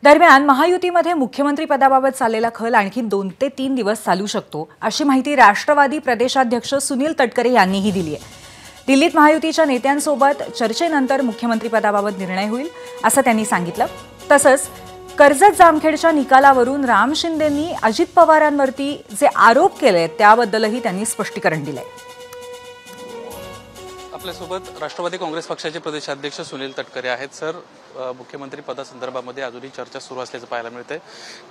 दरम्यान महायुतीमध्ये मुख्यमंत्री पदाबाबत चाललेला खल आणखी 2 ते 3 दिवस चालू शकतो अशी माहिती राष्ट्रवादी प्रदेशाध्यक्ष सुनील तटकरे यांनीही दिली आहे। दिल्लीत महायुतीच्या नेत्यांसोबत चर्चेनंतर मुख्यमंत्री पदाबाबत निर्णय होईल असं त्यांनी सांगितलं। तसंच कर्जत जामखेडच्या निकालावरून राम शिंदेंनी अजित पवारांवरती जे आरोप केले त्याबद्दलही त्यांनी स्पष्टीकरण दिलंय। आपल्यासोबत राष्ट्रवादी काँग्रेस पक्षाचे प्रदेशाध्यक्ष सुनील तटकरे आहेत। सर, मुख्यमंत्री पदासंदर्भामध्ये अजूनही चर्चा सुरू असल्याचं पाहायला मिळतंय।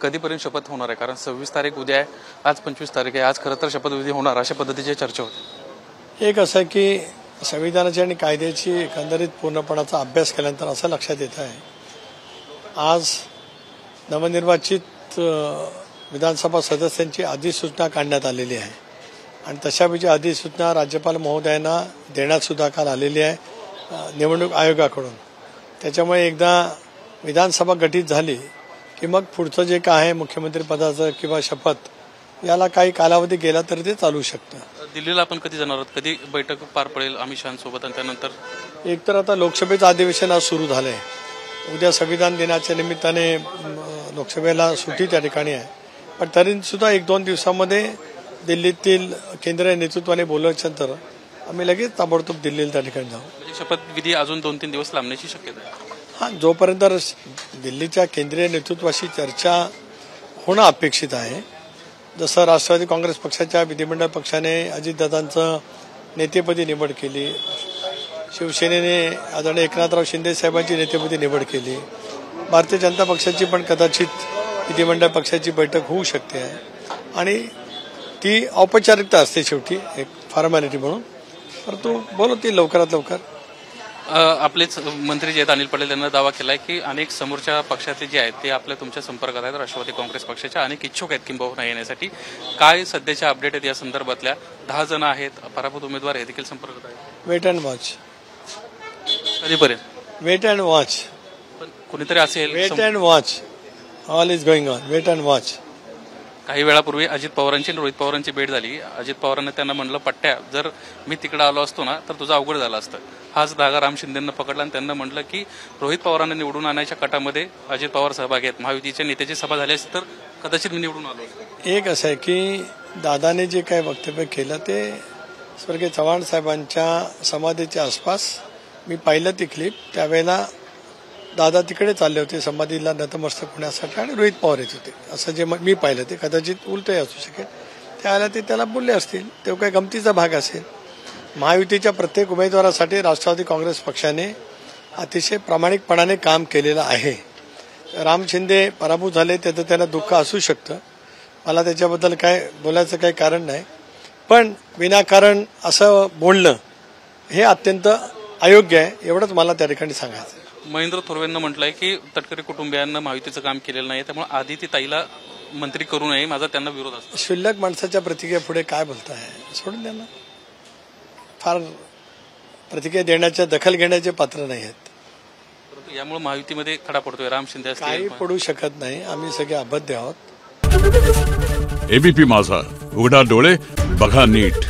कधीपर्यंत शपथ होणार आहे? कारण 26 तारीख उद्या आहे, आज 25 तारीख आहे। आज खरं तर शपथविधी होणार अशा पद्धतीची चर्चा होती। एक असं की संविधानाची आणि कायद्याची एकंदरीत पूर्णपणाचा अभ्यास केल्यानंतर असं लक्षात येत आहे, आज नवनिर्वाचित विधानसभा सदस्यांची अधिसूचना काढण्यात आलेली आहे आणि तशापैकी अधिसूचना राज्यपाल महोदयांना देण्यात सुद्धा काल आलेली आहे निवडणूक आयोगाकडून। त्याच्यामुळे एकदा विधानसभा गठीत झाली की मग पुढचं जे काय आहे मुख्यमंत्री पदाचं किंवा शपथ याला काही कालावधी गेला तर ते चालू शकतं। दिल्लीला आपण कधी जाणार आहोत? कधी बैठक पार पडेल अमित शहांसोबत? आणि त्यानंतर एकतर आता लोकसभेचं अधिवेशन आज सुरू झालंय। उद्या संविधान दिनाच्या निमित्ताने लोकसभेला सुट्टी त्या ठिकाणी आहे, पण तरी सुद्धा 1-2 दिवसामध्ये दिल्लीतील केंद्रीय नेतृत्वाने बोलवल्यानंतर आम्ही लगेच ताबडतोब दिल्लीला त्या ठिकाणी जाऊ। म्हणजे शपथविधी अजून 2-3 दिवस लांबण्याची शक्यता आहे? हां, जोपर्यंत दिल्लीच्या केंद्रीय नेतृत्वाशी चर्चा होणं अपेक्षित आहे। जसं राष्ट्रवादी काँग्रेस पक्षाच्या विधिमंडळ पक्षाने अजितदादांचं नेतेपदी निवड केली, शिवसेनेने आदरणीय एकनाथराव शिंदे साहेबांची नेतेपदी निवड केली, भारतीय जनता पक्षाची पण कदाचित विधिमंडळ पक्षाची बैठक होऊ शकते आहे आणि ती औपचारिकता असते शेवटी, एक फॉर्मॅलिटी म्हणून, परंतु बोलवतील लवकरात लवकर। आपलेच मंत्री जे आहेत अनिल पटेल यांनी दावा केलाय की अनेक समोरच्या पक्षातले जे आहेत ते आपल्या तुमच्या संपर्कात आहेत, राष्ट्रवादी काँग्रेस पक्षाच्या अनेक इच्छुक आहेत किंबहुना येण्यासाठी। काय सध्याच्या अपडेट आहेत या संदर्भातल्या? 10 जण आहेत, पराभूत उमेदवार हे देखील संपर्कात आहेत। Wait and watch. कधीपर्यंत वेट अँड वॉच? पण कोणीतरी असेल। Wait and watch, all is going on, wait and watch. काही वेळापूर्वी अजित पवारांची आणि रोहित पवारांची भेट झाली। अजित पवारांनी त्यांना म्हणलं, पट्ट्या जर मी तिकडे आलो असतो ना तर तुझं अवघड झालं असतं। हाच धागा राम शिंदेंना पकडला आणि त्यांना म्हटलं की रोहित पवारांना निवडून आणायच्या कटामध्ये अजित पवार सहभागी आहेत, महायुतीच्या नेत्याची सभा झाली असती तर कदाचित मी निवडून आलो असतो। एक असं आहे की दादाने जे काही वक्तव्य केलं ते स्वर्गीय चव्हाण साहेबांच्या समाधीच्या आसपास मी पाहिलं ती क्लिप। त्यावेळेला दादा तिकडे चालले होते समाधीला नतमस्तक होण्यासाठी आणि रोहित पवार येत होते, असं जे मी पाहिलं ते कदाचित उलटही असू शकेल। त्यावेळेला ते त्याला बोलले असतील, तो काही गमतीचा भाग असेल। महायुतीच्या प्रत्येक उमेदवारासाठी राष्ट्रवादी काँग्रेस पक्षाने अतिशय प्रामाणिकपणाने काम केलेलं आहे। राम शिंदे पराभूत झाले त्याचं त्यांना दुःख असू शकतं, मला त्याच्याबद्दल काय बोलायचं काही कारण नाही, पण विनाकारण असं बोलणं हे अत्यंत अयोग्य आहे, एवढंच मला त्या ठिकाणी सांगायचं। महेंद्र थोरवेंना म्हटलंय की तटकरे कुटुंबियांना महायुतीचं काम केलेलं नाही, त्यामुळे आधी ती ताईला मंत्री करू नये, माझा त्यांना विरोध असतो। क्षुल्लक माणसाच्या प्रतिक्रियेपुढे काय बोलताय? सोडून द्या ना, फार प्रतिक्रिया देण्याच्या दखल घेण्याचे पात्र नाही आहेत। परंतु यामुळे महायुतीमध्ये खडा पडतोय, राम शिंदे काही पडू शकत नाही, आम्ही सगळे अबद्ध आहोत। एबीपी माझा, उघडा डोळे बघा नीट।